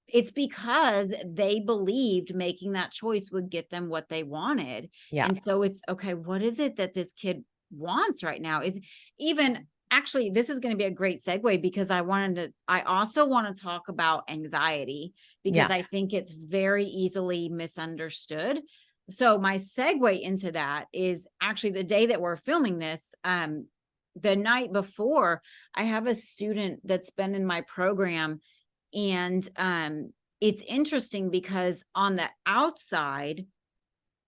It's because they believed making that choice would get them what they wanted. Yeah. And so it's okay, what is it that this kid wants right now? Is even actually this is going to be a great segue because I also want to talk about anxiety because Yeah. I think it's very easily misunderstood. So my segue into that is actually the day that we're filming this, the night before, I have a student that's been in my program, and it's interesting because on the outside,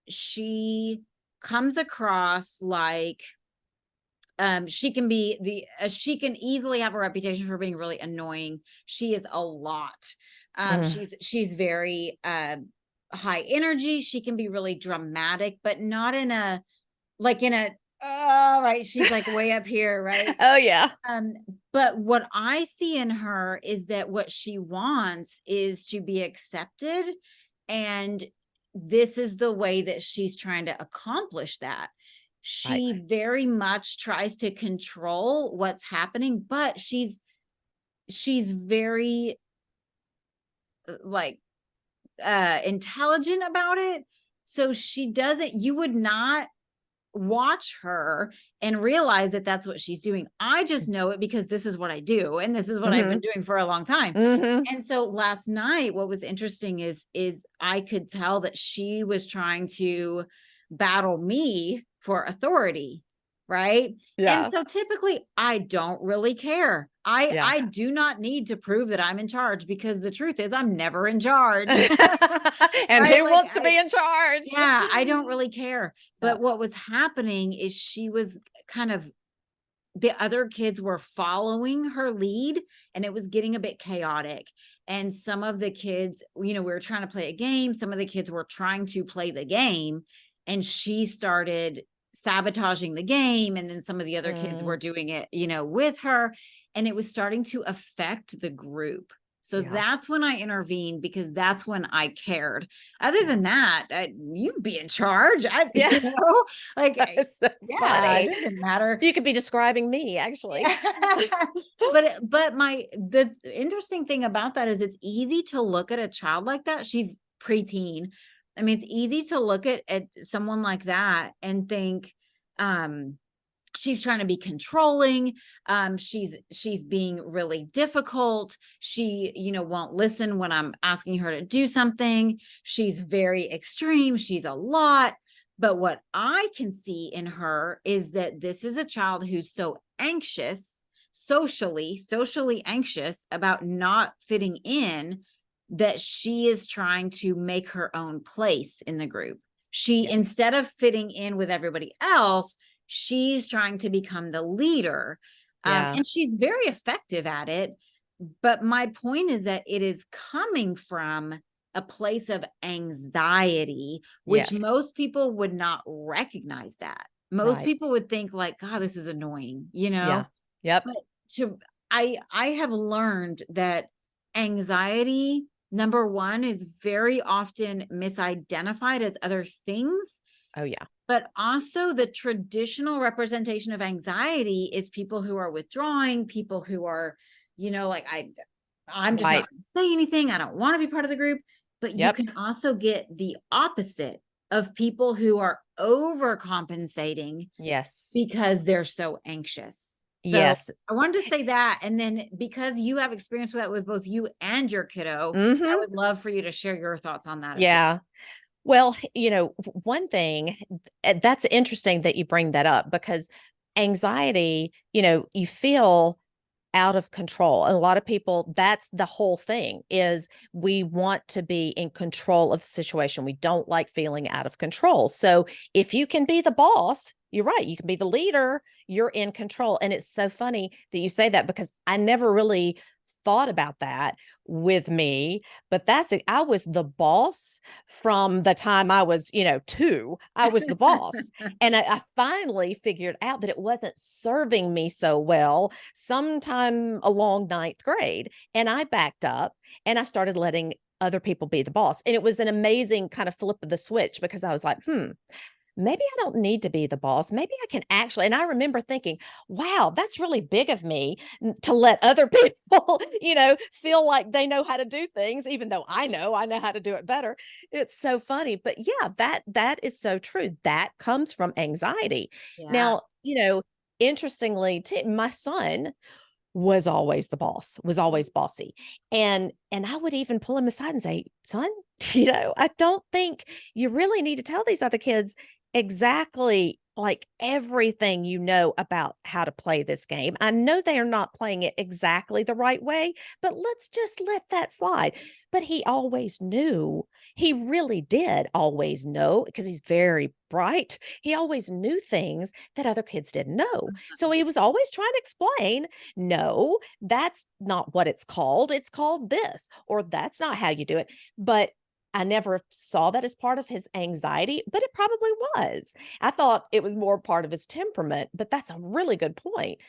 she comes across like she can easily have a reputation for being really annoying. She is a lot. Mm. She's very high energy. She can be really dramatic, but not in a like in a oh right. She's like way up here, right? Oh, yeah. Um, but what I see in her is that what she wants is to be accepted. And this is the way that she's trying to accomplish that. Right. She very much tries to control what's happening, but she's very like intelligent about it. So she doesn't, you would not watch her and realize that that's what she's doing. I just know it because this is what I do and this is what I've been Mhm. doing for a long time. Mhm. And so last night what was interesting is I could tell that she was trying to battle me for authority, right? And Yeah. so typically I don't really care. I Yeah. I do not need to prove that I'm in charge because the truth is I'm never in charge. And Right? who Like wants to be in charge? yeah, I don't really care. Yeah. But what was happening is she was kind of the other kids were following her lead and it was getting a bit chaotic. And some of the kids, we were trying to play a game. Some of the kids were trying to play the game and she started sabotaging the game. And then some of the other kids Mm. were doing it, with her. And it was starting to affect the group. So Yeah. that's when I intervened, because that's when I cared. Other than that, you be in charge. Yeah. Like, It's so yeah, it funny. doesn't matter. You could be describing me, actually. But the interesting thing about that is it's easy to look at a child like that. She's preteen. I mean, it's easy to look at someone like that and think, she's trying to be controlling. She's being really difficult. She, won't listen when I'm asking her to do something. She's very extreme. She's a lot. But what I can see in her is that this is a child who's so anxious, socially anxious about not fitting in, that she is trying to make her own place in the group. She, Yes. instead of fitting in with everybody else, she's trying to become the leader. Yeah. And she's very effective at it. But my point is that it is coming from a place of anxiety, which Yes. most people would not recognize that. Most Right. people would think like, God, this is annoying, Yeah. Yep. But I have learned that anxiety, number one, is very often misidentified as other things. Oh, yeah. But also the traditional representation of anxiety is people who are withdrawing, people who are, like, I'm just Right. not going to say anything. I don't want to be part of the group. But you Yep. can also get the opposite of people who are overcompensating Yes. because they're so anxious. So Yes. I wanted to say that. And then because you have experience with that with both you and your kiddo, I Mhm. would love for you to share your thoughts on that as well. Yeah. Well, one thing that's interesting that you bring that up, because anxiety, you feel out of control. And a lot of people, that's the whole thing, is we want to be in control of the situation. We don't like feeling out of control. So if you can be the boss, you're right, you can be the leader, you're in control. And it's so funny that you say that, because I never really thought about that with me, but that's it. I was the boss from the time I was, 2. I was the boss. And I finally figured out that it wasn't serving me so well sometime along ninth grade. And I backed up and I started letting other people be the boss. And it was an amazing kind of flip of the switch, because I was like, maybe I don't need to be the boss. Maybe I can actually. And I remember thinking, wow, that's really big of me to let other people, feel like they know how to do things, even though I know how to do it better. It's so funny. But yeah, that is so true. That comes from anxiety. Yeah. Now, interestingly, my son was always the boss, was always bossy. And I would even pull him aside and say, son, I don't think you really need to tell these other kids exactly like everything about how to play this game. I know they are not playing it exactly the right way, but let's just let that slide. But he always knew. He really did always know, because he's very bright. He always knew things that other kids didn't know. So he was always trying to explain, no, that's not what it's called. It's called this, or that's not how you do it. But I never saw that as part of his anxiety, but it probably was. I thought it was more part of his temperament, but that's a really good point.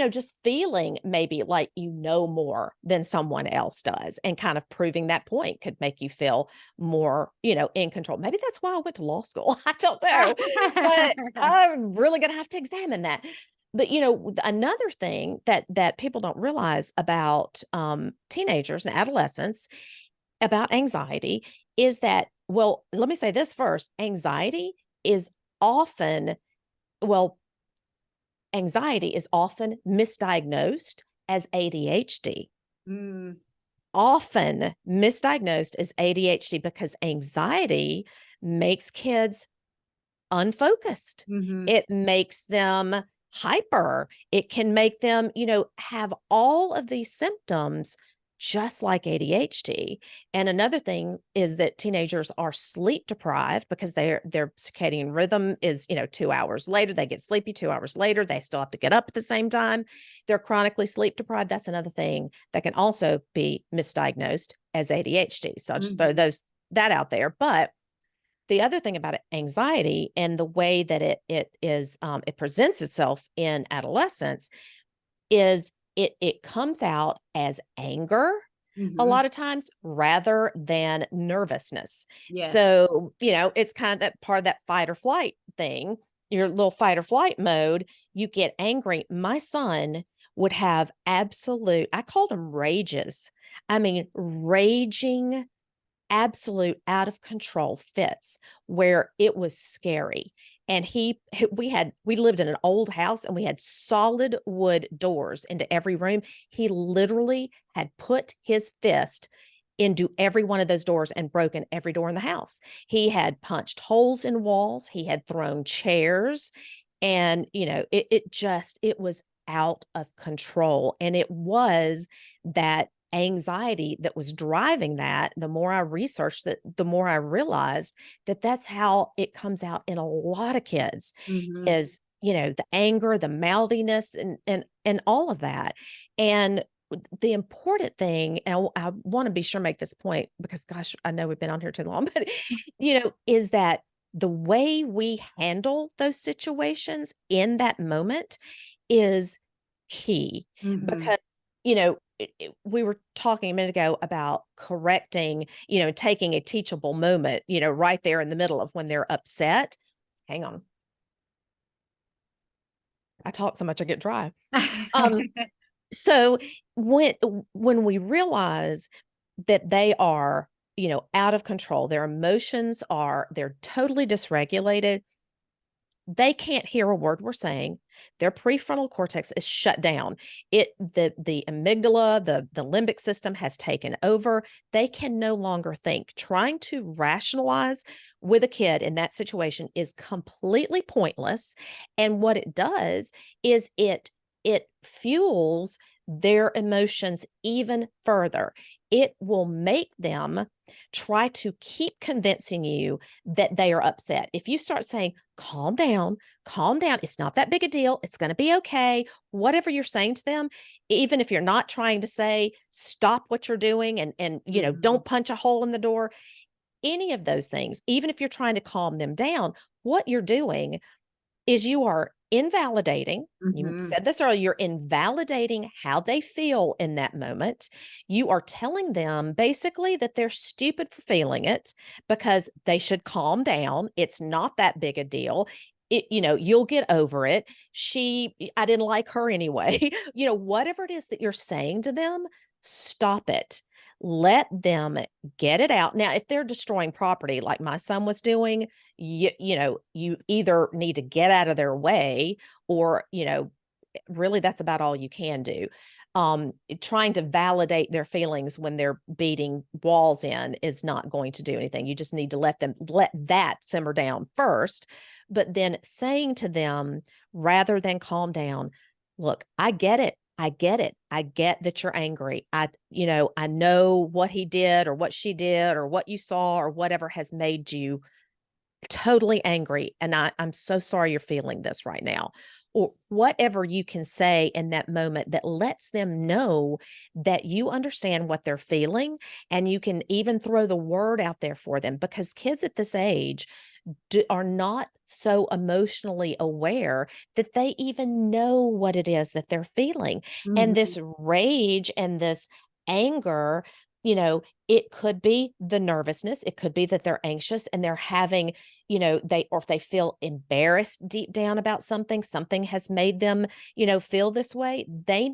Just feeling maybe like more than someone else does, and kind of proving that point could make you feel more, in control. Maybe that's why I went to law school. I don't know, but I'm really going to have to examine that. But another thing that people don't realize about teenagers and adolescents about anxiety is that, well, let me say this first. Often, well, anxiety is often misdiagnosed as ADHD. Often misdiagnosed as ADHD, because anxiety makes kids unfocused. It makes them hyper. It can make them, have all of these symptoms just like ADHD. And another thing is that teenagers are sleep deprived, because their circadian rhythm is, 2 hours later, they get sleepy. 2 hours later, they still have to get up at the same time. They're chronically sleep deprived. That's another thing that can also be misdiagnosed as ADHD. So I'll just throw that out there. But the other thing about anxiety and the way that it presents itself in adolescence is it comes out as anger a Mhm. lot of times rather than nervousness. Yes. So, it's kind of that part of that fight or flight thing, your little fight or flight mode, you get angry. My son would have absolute, I called them rages. I mean, raging, absolute out of control fits where it was scary. And we lived in an old house and we had solid wood doors into every room. He literally had put his fist into every one of those doors and broken every door in the house. He had punched holes in walls, he had thrown chairs, and it was out of control. And it was that anxiety that was driving that. The more I researched that, the more I realized that that's how it comes out in a lot of kids Mhm. is, the anger, the mouthiness, and all of that. And the important thing, and I want to be sure make this point because gosh, I know we've been on here too long, but is that the way we handle those situations in that moment is key. Mhm. Because we were talking a minute ago about correcting, taking a teachable moment, right there in the middle of when they're upset. Hang on. I talk so much I get dry. Um, so when when we realize that they are, out of control, their emotions they're totally dysregulated, they can't hear a word we're saying. Their prefrontal cortex is shut down. The amygdala, the limbic system has taken over. They can no longer think. Trying to rationalize with a kid in that situation is completely pointless. And what it does is it fuels their emotions even further. It will make them try to keep convincing you that they are upset. If you start saying, calm down, it's not that big a deal, it's going to be okay, whatever you're saying to them, even if you're not trying to say, stop what you're doing and Mhm. don't punch a hole in the door, any of those things, even if you're trying to calm them down, what you're doing is you are invalidating. You Mhm. said this earlier, you're invalidating how they feel in that moment. You are telling them basically that they're stupid for feeling it because they should calm down. It's not that big a deal. You'll get over it. I didn't like her anyway. Whatever it is that you're saying to them, stop it. Let them get it out. Now, if they're destroying property like my son was doing, you either need to get out of their way or, really that's about all you can do. Trying to validate their feelings when they're beating walls in is not going to do anything. You just need to let that simmer down first, but then saying to them rather than calm down, look, I get it. I get it. I get that you're angry. I know what he did or what she did or what you saw or whatever has made you totally angry. And I'm so sorry you're feeling this right now. Or whatever you can say in that moment that lets them know that you understand what they're feeling. And you can even throw the word out there for them because kids at this age are not so emotionally aware that they even know what it is that they're feeling. And Mhm. this rage and this anger, it could be the nervousness, it could be that they're anxious and they're having, or if they feel embarrassed deep down about something, something has made them, feel this way,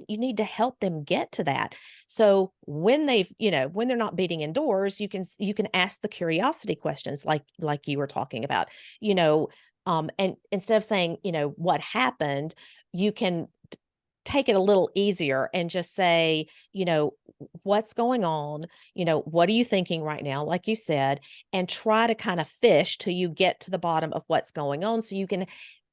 you need to help them get to that. So when they're not beating indoors, you can ask the curiosity questions like you were talking about, and instead of saying, what happened, you can take it a little easier and just say, what's going on? What are you thinking right now? Like you said, and try to kind of fish till you get to the bottom of what's going on so you can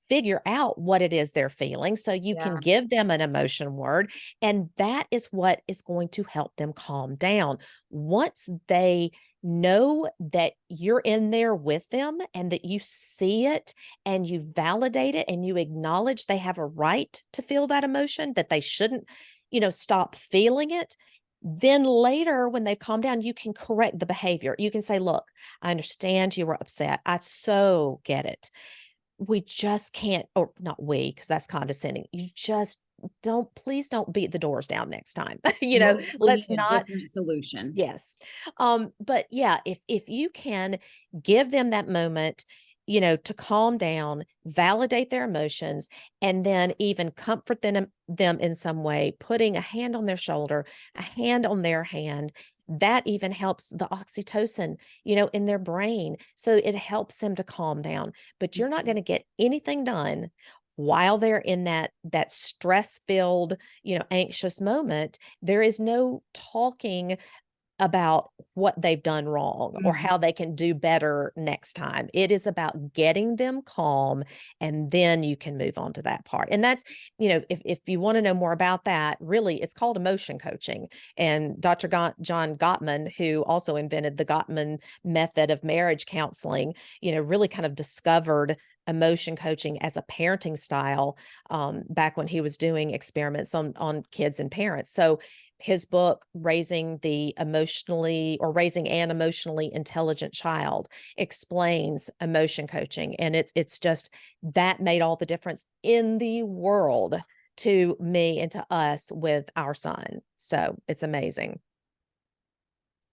figure out what it is they're feeling so you can Yeah. give them an emotion word. And that is what is going to help them calm down. Once they know that you're in there with them and that you see it and you validate it and you acknowledge they have a right to feel that emotion, that they shouldn't, stop feeling it. Then later, when they've calmed down, you can correct the behavior. You can say, look, I understand you were upset. I so get it. We just can't, or not we, because that's condescending. You just please don't beat the doors down next time. Bringing Let's a not. different solution. Yes. But yeah, if you can give them that moment, to calm down, validate their emotions, and then even comfort them in some way, putting a hand on their shoulder, a hand on their hand, that even helps the oxytocin, in their brain. So it helps them to calm down. But you're not Mhm. going to get anything done while they're in that stress-filled, anxious moment. There is no talking about what they've done wrong or Mhm. how they can do better next time. It is about getting them calm, and then you can move on to that part. And that's, if you want to know more about that, really, it's called emotion coaching. And John Gottman, who also invented the Gottman method of marriage counseling, really kind of discovered emotion coaching as a parenting style back when he was doing experiments on kids and parents. So his book Raising an Emotionally Intelligent Child explains emotion coaching, and it's just that made all the difference in the world to me and to us with our son. So it's amazing.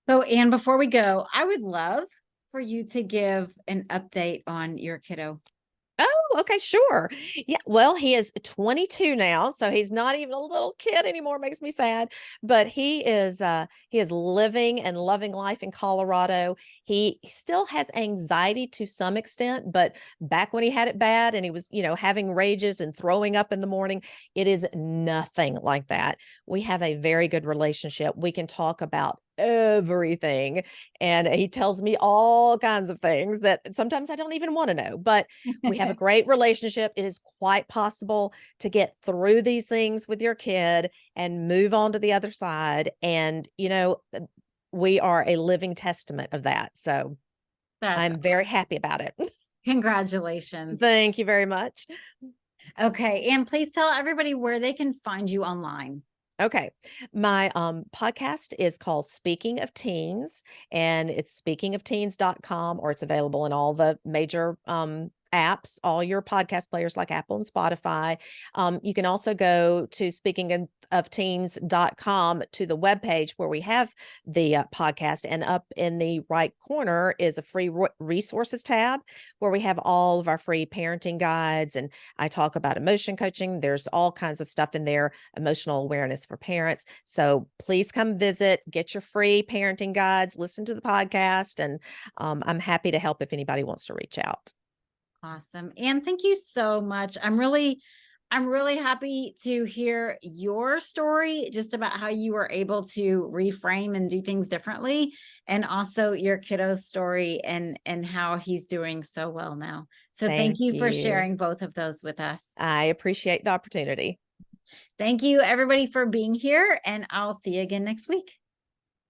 So, Anne, before we go, I would love for you to give an update on your kiddo. Oh, okay, sure. Yeah, well, he is 22 now, so he's not even a little kid anymore. Makes me sad, but he is living and loving life in Colorado. He still has anxiety to some extent, but back when he had it bad and he was, having rages and throwing up in the morning, it is nothing like that. We have a very good relationship. We can talk about everything, and he tells me all kinds of things that sometimes I don't even want to know, but we have a great relationship. It is quite possible to get through these things with your kid and move on to the other side. And, we are a living testament of that. So That's I'm very happy about it. congratulations. Thank you very much. Okay, and please tell everybody where they can find you online. Okay. My podcast is called Speaking of Teens, and it's speakingofteens.com, or it's available in all the major apps, all your podcast players like Apple and Spotify. You can also go to speakingofteens.com to the webpage where we have the podcast, and up in the right corner is a free resources tab where we have all of our free parenting guides, and I talk about emotion coaching. There's all kinds of stuff in there, emotional awareness for parents. So please come visit, get your free parenting guides, listen to the podcast, and I'm happy to help if anybody wants to reach out. Awesome. And thank you so much. I'm really happy to hear your story just about how you were able to reframe and do things differently, and also your kiddo's story and how he's doing so well now. So thank Thank you for you. sharing both of those with us. I appreciate the opportunity. Thank you everybody for being here, and I'll see you again next week.